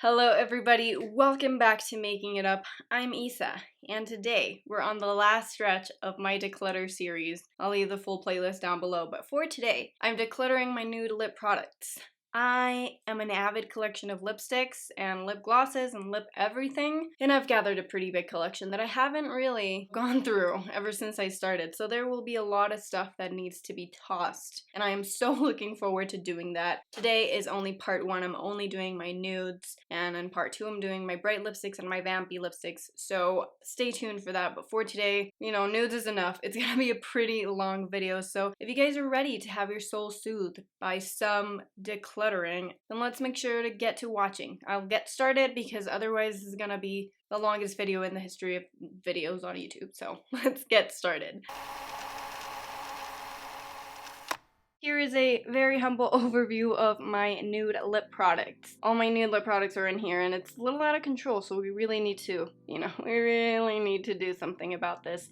Hello everybody, welcome back to Making It Up. I'm Isa, and today we're on the last stretch of my declutter series. I'll leave the full playlist down below, but for today, I'm decluttering my nude lip products. I am an avid collection of lipsticks and lip glosses and lip everything, and I've gathered a pretty big collection that I haven't really gone through ever since I started, so there will be a lot of stuff that needs to be tossed, and I am so looking forward to doing that. Today is only part 1, I'm only doing my nudes, and in part 2 I'm doing my bright lipsticks and my vampy lipsticks, so stay tuned for that. But for today, nudes is enough. It's gonna be a pretty long video, so if you guys are ready to have your soul soothed by some decluttering, then let's make sure to get to watching. I'll get started because otherwise this is gonna be the longest video in the history of videos on YouTube, so let's get started. Here is a very humble overview of my nude lip products. All my nude lip products are in here and it's a little out of control, so we really need to, do something about this.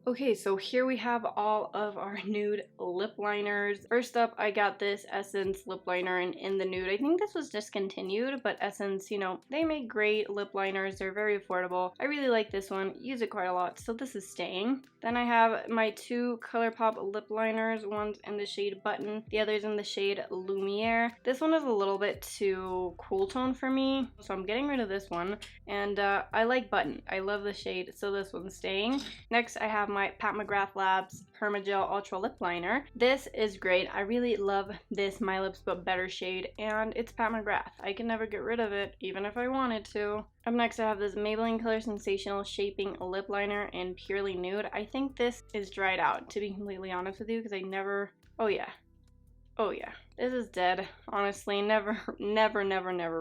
Okay, so here we have all of our nude lip liners. First up, I got this Essence lip liner in the nude. I think this was discontinued, but Essence, they make great lip liners. They're very affordable. I really like this one. Use it quite a lot, so this is staying. Then I have my two ColourPop lip liners. One's in the shade Button, the other's in the shade Lumiere. This one is a little bit too cool tone for me, so I'm getting rid of this one. And I like Button. I love the shade, so this one's staying. Next, I have my Pat McGrath Labs Permagel Ultra Lip Liner. This is great. I really love this My Lips But Better shade, and it's Pat McGrath. I can never get rid of it, even if I wanted to. Up next, I have this Maybelline Color Sensational Shaping Lip Liner in Purely Nude. I think this is dried out, to be completely honest with you, because I never... Oh yeah, this is dead. Honestly, never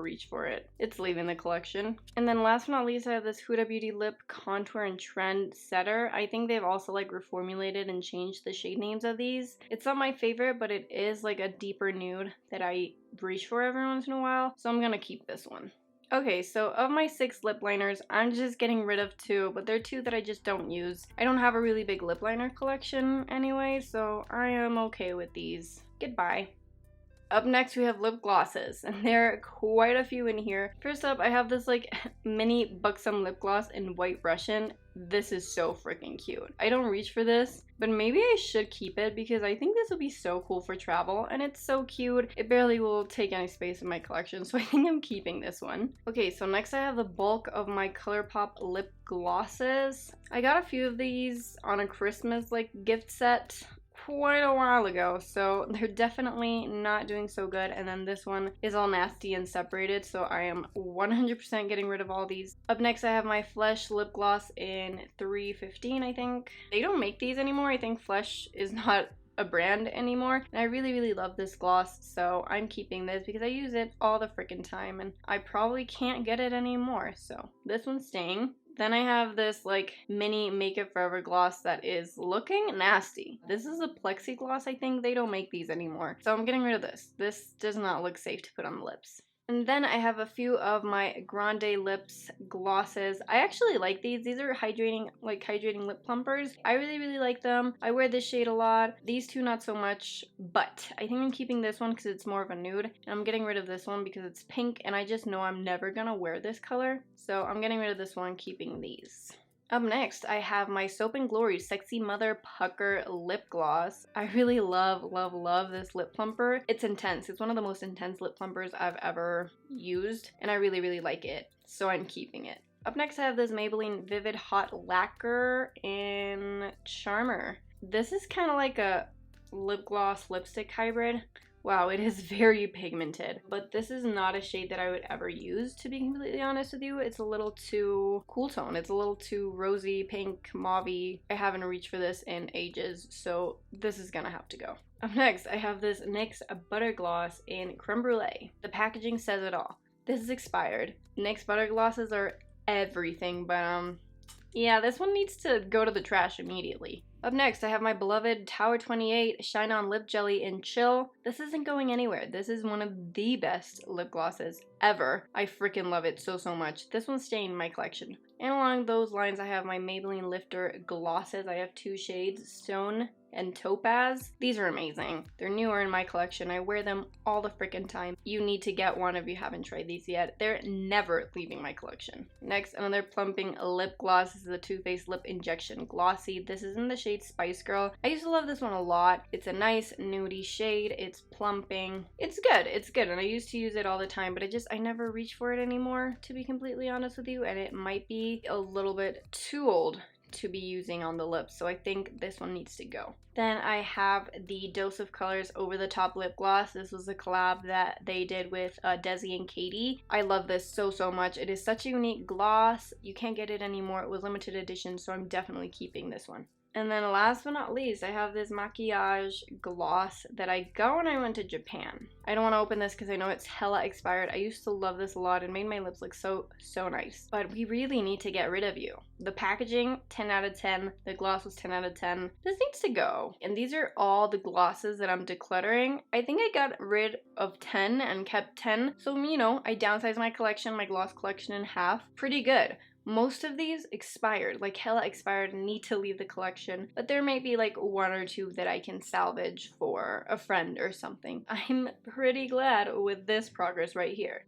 reach for it. It's leaving the collection. And then last but not least, I have this Huda Beauty Lip Contour and Trend Setter. I think they've also reformulated and changed the shade names of these. It's not my favorite, but it is a deeper nude that I reach for every once in a while, so I'm gonna keep this one. Okay, so of my 6 lip liners, I'm just getting rid of 2, but there are 2 that I just don't use. I don't have a really big lip liner collection anyway, so I am okay with these. Goodbye. Up next, we have lip glosses, and there are quite a few in here. First up, I have this mini buxom lip gloss in White Russian. This is so freaking cute. I don't reach for this, but maybe I should keep it because I think this will be so cool for travel, and it's so cute. It barely will take any space in my collection, so I think I'm keeping this one. Okay, so next I have the bulk of my ColourPop lip glosses. I got a few of these on a Christmas gift set quite a while ago, so they're definitely not doing so good. And then this one is all nasty and separated, so I am 100% getting rid of all these. Up next, I have my Flesh lip gloss in 315, I think. They don't make these anymore. I think Flesh is not a brand anymore, and I really love this gloss, so I'm keeping this because I use it all the freaking time and I probably can't get it anymore, so this one's staying. Then I have this mini Makeup Forever gloss that is looking nasty. This is a Plexi gloss, I think. They don't make these anymore, so I'm getting rid of this. This does not look safe to put on the lips. And then I have a few of my Grande Lips glosses. I actually like these. These are hydrating lip plumpers. I really like them. I wear this shade a lot. These two not so much, but I think I'm keeping this one because it's more of a nude. And I'm getting rid of this one because it's pink and I just know I'm never gonna wear this color. So I'm getting rid of this one, keeping these. Up next, I have my Soap & Glory Sexy Mother Pucker Lip Gloss. I really love this lip plumper. It's intense. It's one of the most intense lip plumpers I've ever used, and I really like it, so I'm keeping it. Up next, I have this Maybelline Vivid Hot Lacquer in Charmer. This is kind of like a lip gloss lipstick hybrid. Wow, it is very pigmented, but this is not a shade that I would ever use, to be completely honest with you. It's a little too cool tone. It's a little too rosy, pink, mauve-y. I haven't reached for this in ages, so this is gonna have to go. Up next, I have this NYX Butter Gloss in Creme Brulee. The packaging says it all. This is expired. NYX Butter Glosses are everything, but yeah, this one needs to go to the trash immediately. Up next, I have my beloved Tower 28 Shine On Lip Jelly in Chill. This isn't going anywhere. This is one of the best lip glosses ever. I freaking love it so much. This one's staying in my collection. And along those lines, I have my Maybelline Lifter glosses. I have 2 shades, Stone and Topaz. These are amazing. They're newer in my collection. I wear them all the freaking time. You need to get one if you haven't tried these yet. They're never leaving my collection. Next, another plumping lip gloss. This is the Too Faced Lip Injection Glossy. This is in the shade Spice Girl. I used to love this one a lot. It's a nice nudie shade. It's plumping. It's good. It's good. And I used to use it all the time, but I never reach for it anymore, to be completely honest with you. And it might be a little bit too old to be using on the lips, so I think this one needs to go. Then I have the Dose of Colors Over the Top Lip Gloss. This was a collab that they did with Desi and Katie. I love this so much. It is such a unique gloss. You can't get it anymore. It was limited edition, so I'm definitely keeping this one. And then last but not least, I have this maquillage gloss that I got when I went to Japan. I don't want to open this because I know it's hella expired. I used to love this a lot and made my lips look so nice. But we really need to get rid of you. The packaging, 10 out of 10. The gloss was 10 out of 10. This needs to go. And these are all the glosses that I'm decluttering. I think I got rid of 10 and kept 10. So, you know, I downsized my collection, my gloss collection in half. Pretty good. Most of these expired, like hella expired, and need to leave the collection, but there may be like one or two that I can salvage for a friend or something. I'm pretty glad with this progress right here.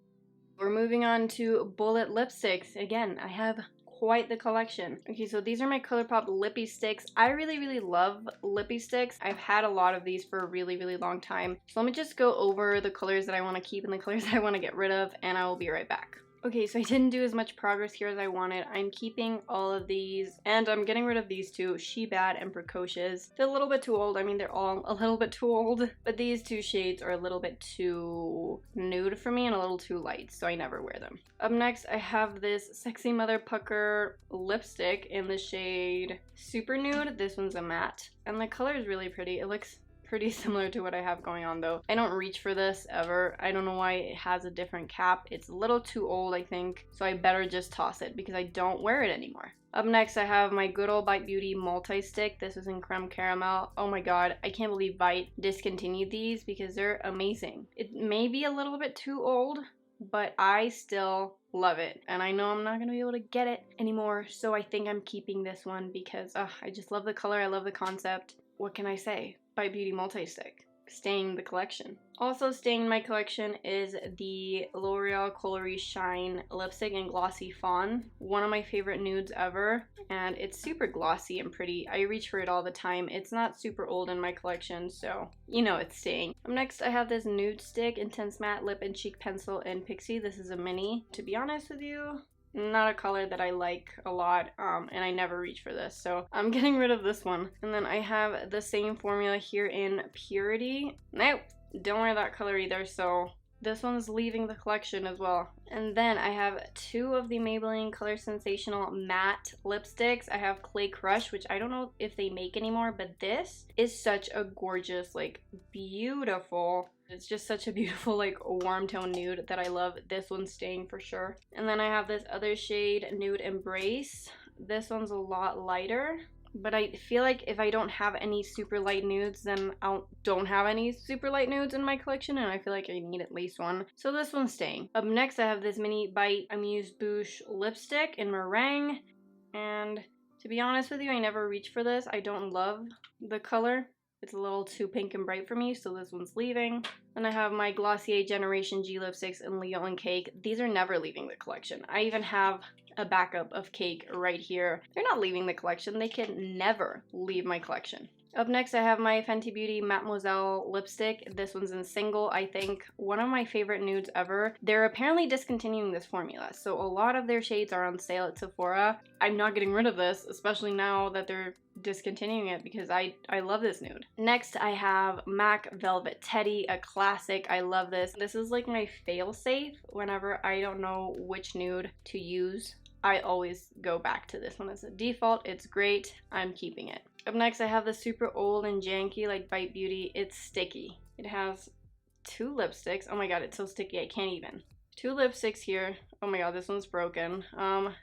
We're moving on to bullet lipsticks. Again, I have quite the collection. Okay, so these are my ColourPop lippy sticks. I really love lippy sticks. I've had a lot of these for a really long time. So let me just go over the colors that I want to keep and the colors that I want to get rid of, and I will be right back. Okay, so I didn't do as much progress here as I wanted. I'm keeping all of these, and I'm getting rid of these two, She Bad and Precocious. They're a little bit too old. I mean, they're all a little bit too old, but these two shades are a little bit too nude for me and a little too light, so I never wear them. Up next, I have this Sexy Mother Pucker lipstick in the shade Super Nude. This one's a matte, and the color is really pretty. It looks pretty similar to what I have going on though. I don't reach for this ever. I don't know why it has a different cap. It's a little too old, I think, so I better just toss it because I don't wear it anymore. Up next, I have my good old Bite Beauty Multi-Stick. This is in Creme Caramel. Oh my god, I can't believe Bite discontinued these because they're amazing. It may be a little bit too old, but I still love it. And I know I'm not going to be able to get it anymore, so I think I'm keeping this one because I just love the color. I love the concept. What can I say? Bite Beauty Multi-Stick. Staying in the collection. Also staying in my collection is the L'Oreal Coloris Shine lipstick in Glossy Fawn. One of my favorite nudes ever, and it's super glossy and pretty. I reach for it all the time. It's not super old in my collection, so you know it's staying. Up next, I have this Nude Stick Intense Matte Lip and Cheek Pencil in Pixie. This is a mini. To be honest with you, not a color that I like a lot, and I never reach for this, so I'm getting rid of this one. And then I have the same formula here in Purity. Nope, don't wear that color either, so this one's leaving the collection as well. And then I have two of the Maybelline Color Sensational matte lipsticks. I have Clay Crush, which I don't know if they make anymore, but this is such a gorgeous, like, beautiful, it's just such a beautiful, like, warm tone nude that I love. This one's staying for sure. And then I have this other shade, Nude Embrace. This one's a lot lighter, but I feel like if I don't have any super light nudes, then I don't have any super light nudes in my collection, and I feel like I need at least one. So this one's staying. Up next, I have this mini Bite Amuse Bouche lipstick in Meringue, and to be honest with you, I never reach for this. I don't love the color. It's a little too pink and bright for me, so this one's leaving. Then I have my Glossier Generation G lipsticks in Leo and Cake. These are never leaving the collection. I even have a backup of Cake right here. They're not leaving the collection. They can never leave my collection. Up next, I have my Fenty Beauty Mademoiselle lipstick. This one's in Single, I think. One of my favorite nudes ever. They're apparently discontinuing this formula, so a lot of their shades are on sale at Sephora. I'm not getting rid of this, especially now that they're discontinuing it, because I love this nude. Next, I have MAC Velvet Teddy, a classic. I love this. This is like my fail-safe whenever I don't know which nude to use. I always go back to this one as a default. It's great. I'm keeping it. Up next, I have the super old and janky, like, Bite Beauty. It's sticky. It has two lipsticks. Oh my god, it's so sticky, I can't even. Two lipsticks here. Oh my god, this one's broken.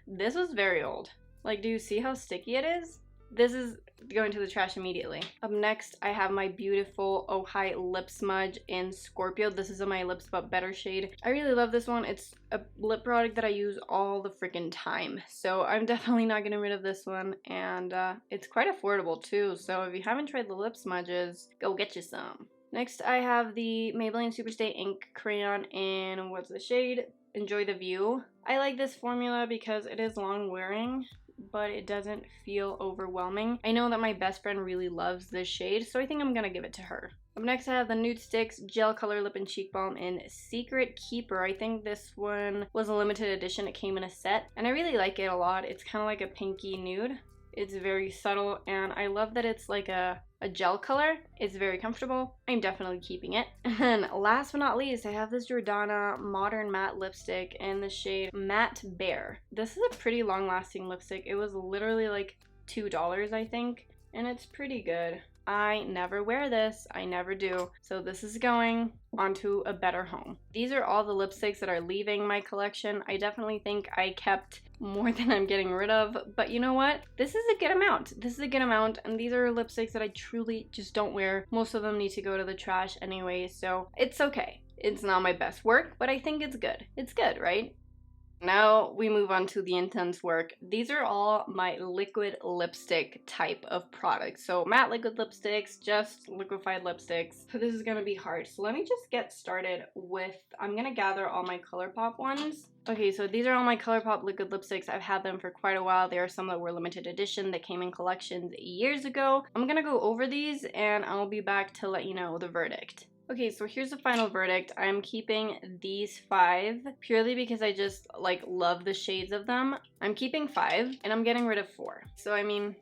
This was very old. Like, do you see how sticky it is? this is going to the trash immediately. Up next, I have my beautiful Oh Hi lip smudge in Scorpio. This is in my Lips But Better shade. I really love this one. It's a lip product that I use all the freaking time, so I'm definitely not getting rid of this one, and it's quite affordable too, so if you haven't tried the lip smudges, go get you some. Next, I have the Maybelline Superstay Ink Crayon in, what's the shade? Enjoy the View. I like this formula because it is long wearing, but it doesn't feel overwhelming. I know that my best friend really loves this shade, so I think I'm gonna give it to her. Up next, I have the Nude Sticks Gel Color Lip and Cheek Balm in Secret Keeper. I think this one was a limited edition. It came in a set, and I really like it a lot. It's kind of like a pinky nude. It's very subtle, and I love that it's like a gel color. It's very comfortable. I'm definitely keeping it. And then last but not least, I have this Jordana Modern Matte Lipstick in the shade Matte Bear. This is a pretty long-lasting lipstick. It was literally like $2, I think, and it's pretty good. I never wear this. I never do. So this is going onto a better home. These are all the lipsticks that are leaving my collection. I definitely think I kept more than I'm getting rid of, but you know what? This is a good amount. This is a good amount, and these are lipsticks that I truly just don't wear. Most of them need to go to the trash anyway, so it's okay. It's not my best work, but I think it's good. It's good, right? Now we move on to the intense work. These are all my liquid lipstick type of products. So matte liquid lipsticks, just liquefied lipsticks. So this is gonna be hard. So let me just get started with, I'm gonna gather all my ColourPop ones. Okay, so these are all my ColourPop liquid lipsticks. I've had them for quite a while. There are some that were limited edition that came in collections years ago. I'm gonna go over these and I'll be back to let you know the verdict. Okay, so here's the final verdict. I'm keeping these 5 purely because I just like love the shades of them. I'm keeping 5 and I'm getting rid of 4. So I mean,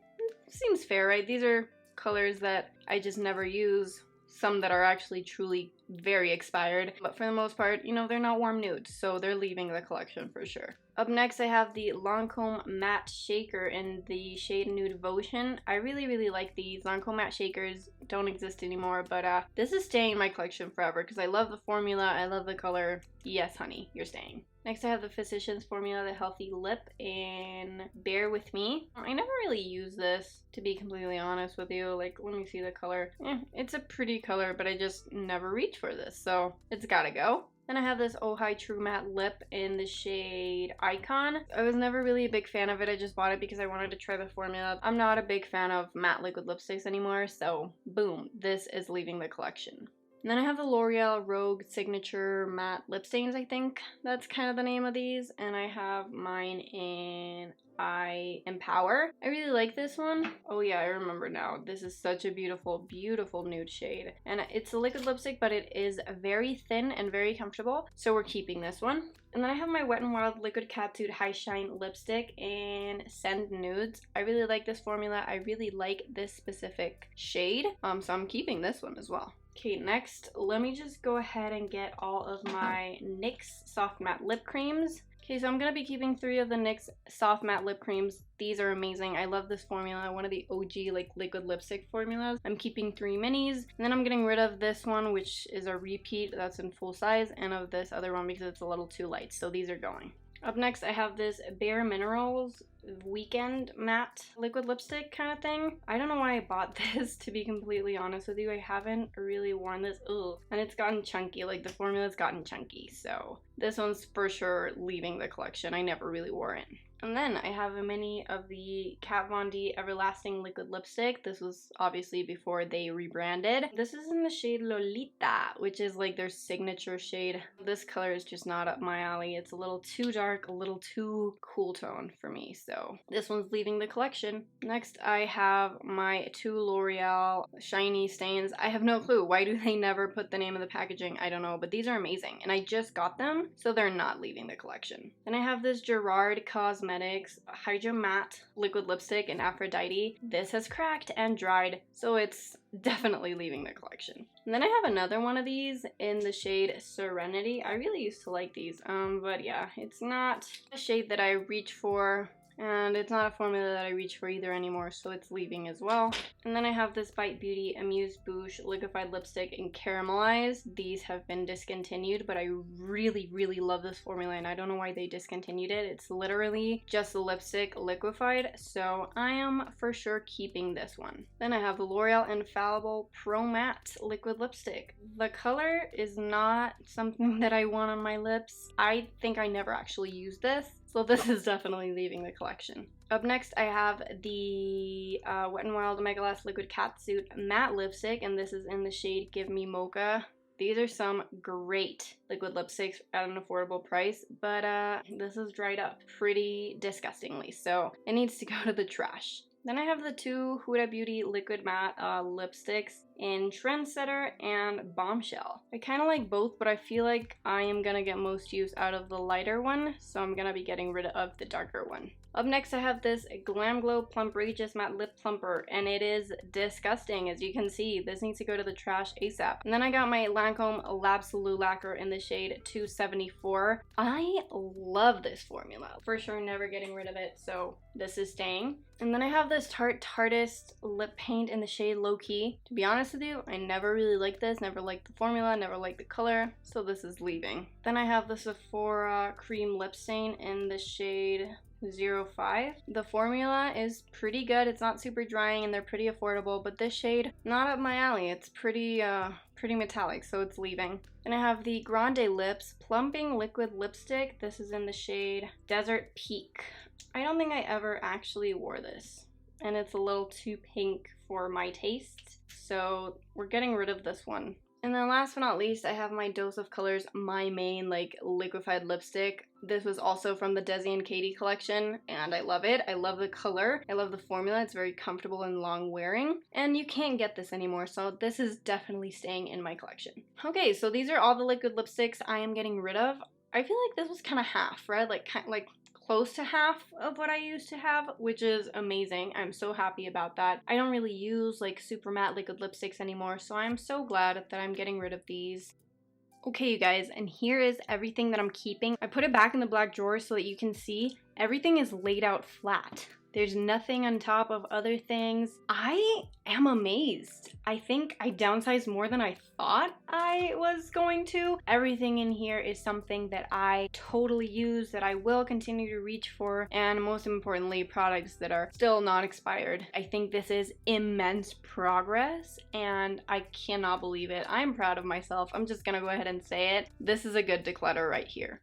seems fair, right? These are colors that I just never use. Some that are actually truly very expired, but for the most part, you know, they're not warm nudes, so they're leaving the collection for sure. Up next, I have the Lancome Matte Shaker in the shade Nude Devotion. I really like these. Lancome Matte Shakers don't exist anymore, but this is staying in my collection forever because I love the formula, I love the color. Yes, honey, you're staying. Next, I have the Physicians Formula, the Healthy Lip in Bear With Me. I never really use this, to be completely honest with you. Like, let me see the color. It's a pretty color, but I just never reach for this, so it's gotta go. Then I have this Oh Hi True Matte Lip in the shade Icon. I was never really a big fan of it. I just bought it because I wanted to try the formula. I'm not a big fan of matte liquid lipsticks anymore, so boom, this is leaving the collection. And then I have the L'Oreal Rogue Signature Matte Lip Stains, I think that's kind of the name of these. And I have mine in I Empower. I really like this one. Oh yeah, I remember now. This is such a beautiful nude shade. And it's a liquid lipstick, but it is very thin and very comfortable. So we're keeping this one. And then I have my Wet n Wild Liquid Catsuit High Shine Lipstick in Send Nudes. I really like this formula. I really like this specific shade. So I'm keeping this one as well. Okay, next, let me just go ahead and get all of my NYX Soft Matte Lip Creams. Okay, so I'm going to be keeping 3 of the NYX Soft Matte Lip Creams. These are amazing. I love this formula, one of the OG like liquid lipstick formulas. I'm keeping 3 minis, and then I'm getting rid of this one, which is a repeat that's in full size, and of this other one because it's a little too light, so these are going. Up next, I have this Bare Minerals Weekend Matte Liquid Lipstick kind of thing. I don't know why I bought this, to be completely honest with you. I haven't really worn this. Ugh. And it's gotten chunky, like the formula's gotten chunky. So this one's for sure leaving the collection. I never really wore it. And then I have a mini of the Kat Von D Everlasting Liquid Lipstick. This was obviously before they rebranded. This is in the shade Lolita, which is like their signature shade. This color is just not up my alley. It's a little too dark, a little too cool tone for me. So this one's leaving the collection. Next, I have my 2 L'Oreal Shiny Stains. I have no clue. Why do they never put the name of the packaging? I don't know, but these are amazing. And I just got them, so they're not leaving the collection. Then I have this Gerard Cosmetics Hydro Matte Liquid Lipstick in Aphrodite. This has cracked and dried, so it's definitely leaving the collection. And then I have another one of these in the shade Serenity. I really used to like these, but yeah, it's not a shade that I reach for And it's not a formula that I reach for either anymore, so it's leaving as well. And then I have this Bite Beauty Amuse Bouche liquefied lipstick in Caramelized. These have been discontinued, but I really, really love this formula, and I don't know why they discontinued it. It's literally just the lipstick liquefied, so I am for sure keeping this one. Then I have the L'Oreal Infallible Pro Matte liquid lipstick. The color is not something that I want on my lips. I think I never actually used this, so this is definitely leaving the collection. Up next, I have the Wet n Wild Mega Last Liquid Catsuit Matte Lipstick, and this is in the shade Give Me Mocha. These are some great liquid lipsticks at an affordable price, but this is dried up pretty disgustingly, so it needs to go to the trash. Then I have the two Huda Beauty Liquid Matte lipsticks in Trendsetter and Bombshell. I kind of like both, but I feel like I am gonna get most use out of the lighter one, so I'm gonna be getting rid of the darker one. Up next, I have this Glam Glow Plumprageous Matte Lip Plumper, and it is disgusting. As you can see, this needs to go to the trash ASAP. And then I got my Lancome L'Absolu Lacquer in the shade 274. I love this formula. For sure, never getting rid of it, so this is staying. And then I have this Tarte Tartist lip paint in the shade Low Key. To be honest with you, I never really liked this, never liked the formula, never liked the color, so this is leaving. Then I have the Sephora Cream Lip Stain in the shade 05. The formula is pretty good. It's not super drying and they're pretty affordable, but this shade, not up my alley. It's pretty metallic, so it's leaving. Then I have the Grande Lips Plumping Liquid Lipstick. This is in the shade Desert Peak. I don't think I ever actually wore this, and it's a little too pink for my taste, so we're getting rid of this one. And then last but not least, I have my Dose of Colors My Main like liquefied lipstick. This was also from the Desi and Katie collection, and I love it. I love the color. I love the formula. It's very comfortable and long wearing, and you can't get this anymore, so this is definitely staying in my collection. Okay, so these are all the liquid lipsticks I am getting rid of. I feel like this was kind of half, right? Like close to half of what I used to have, which is amazing. I'm so happy about that. I don't really use like super matte liquid lipsticks anymore, so I'm so glad that I'm getting rid of these. Okay, you guys, and here is everything that I'm keeping. I put it back in the black drawer so that you can see everything is laid out flat. There's nothing on top of other things. I am amazed. I think I downsized more than I thought I was going to. Everything in here is something that I totally use, that I will continue to reach for, and most importantly, products that are still not expired. I think this is immense progress, and I cannot believe it. I'm proud of myself. I'm just gonna go ahead and say it. This is a good declutter right here.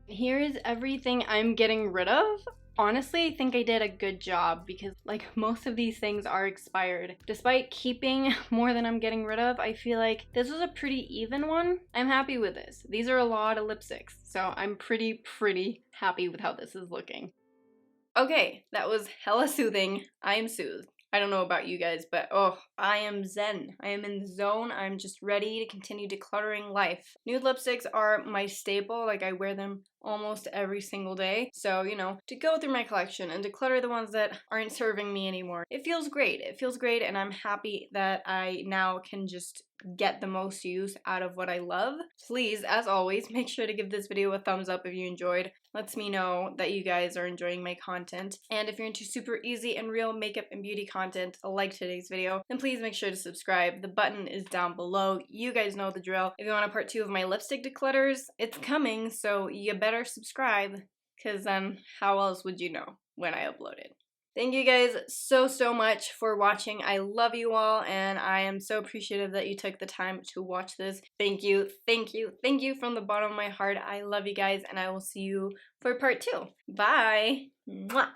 Here is everything I'm getting rid of. Honestly, I think I did a good job because like most of these things are expired. Despite keeping more than I'm getting rid of, I feel like this was a pretty even one. I'm happy with this. These are a lot of lipsticks, so I'm pretty happy with how this is looking. Okay, that was hella soothing. I am soothed. I don't know about you guys, but oh, I am zen. I am in the zone. I'm just ready to continue decluttering life. Nude lipsticks are my staple. Like, I wear them almost every single day. So, you know, to go through my collection and declutter the ones that aren't serving me anymore, it feels great. It feels great, and I'm happy that I now can just get the most use out of what I love. Please, as always, make sure to give this video a thumbs up if you enjoyed. Lets me know that you guys are enjoying my content. And if you're into super easy and real makeup and beauty content like today's video, then please make sure to subscribe. The button is down below. You guys know the drill. If you want a part 2 of my lipstick declutters, it's coming, so you better subscribe, because then how else would you know when I upload it? Thank you guys so much for watching. I love you all, and I am so appreciative that you took the time to watch this. Thank you from the bottom of my heart. I love you guys, and I will see you for part 2. Bye! Mwah.